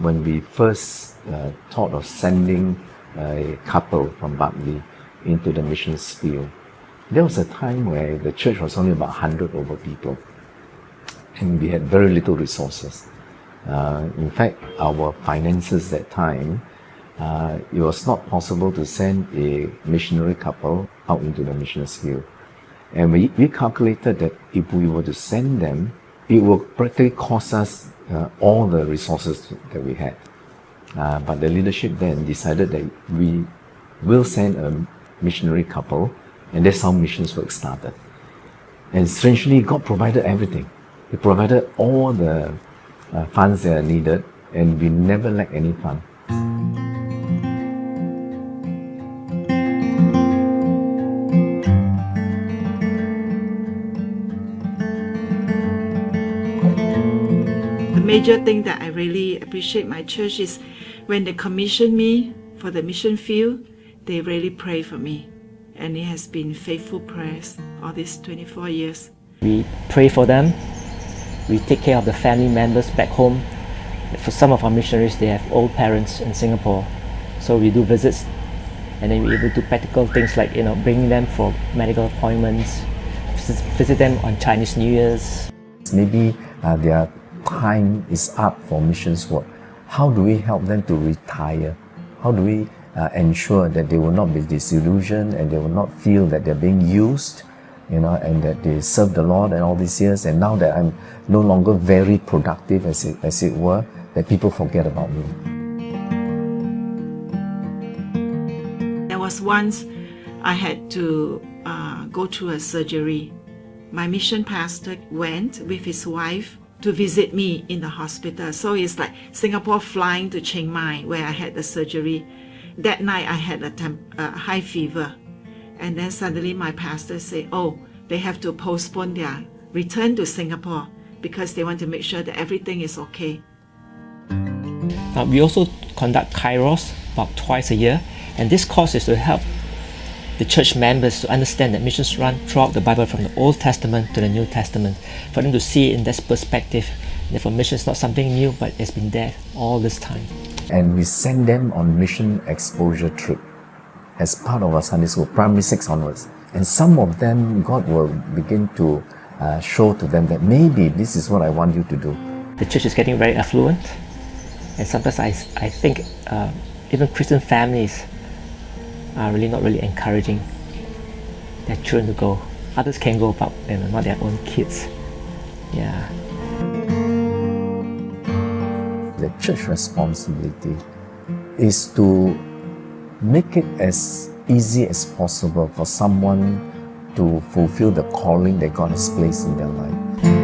when we first thought of sending a couple from Bartley into the missions field, there was a time where the church was only about 100 over people, and we had very little resources. In fact, our finances that time, it was not possible to send a missionary couple out into the missions field. And we calculated that if we were to send them, it would practically cost us all the resources that we had. But the leadership then decided that we will send a missionary couple, and that's how missions work started. And strangely, God provided everything. He provided all the funds that are needed, and we never lacked any fund. The major thing that I really appreciate my church is when they commission me for the mission field, they really pray for me. And it has been faithful prayers all these 24 years. We pray for them. We take care of the family members back home. For some of our missionaries, they have old parents in Singapore. So we do visits, and then we're able to do practical things like, bringing them for medical appointments, visit them on Chinese New Year's. Maybe their time is up for missions work. How do we help them to retire? How do we ensure that they will not be disillusioned and they will not feel that they're being used, and that they serve the Lord and all these years, and now that I'm no longer very productive, as it were, that people forget about me. There was once I had to go through a surgery. My mission pastor went with his wife to visit me in the hospital. So it's like Singapore flying to Chiang Mai, where I had the surgery. That night I had a high fever. And then suddenly my pastor said, they have to postpone their return to Singapore because they want to make sure that everything is okay. We also conduct Kairos about twice a year, and this course is to help the church members to understand that missions run throughout the Bible, from the Old Testament to the New Testament, for them to see it in this perspective. Therefore, mission is not something new, but it's been there all this time. And we send them on mission exposure trip as part of our Sunday school, primary 6 onwards. And some of them, God will begin to show to them that maybe this is what I want you to do. The church is getting very affluent, and sometimes I think even Christian families are really not encouraging their children to go. Others can go, but not their own kids. Yeah. The church responsibility is to make it as easy as possible for someone to fulfill the calling that God has placed in their life.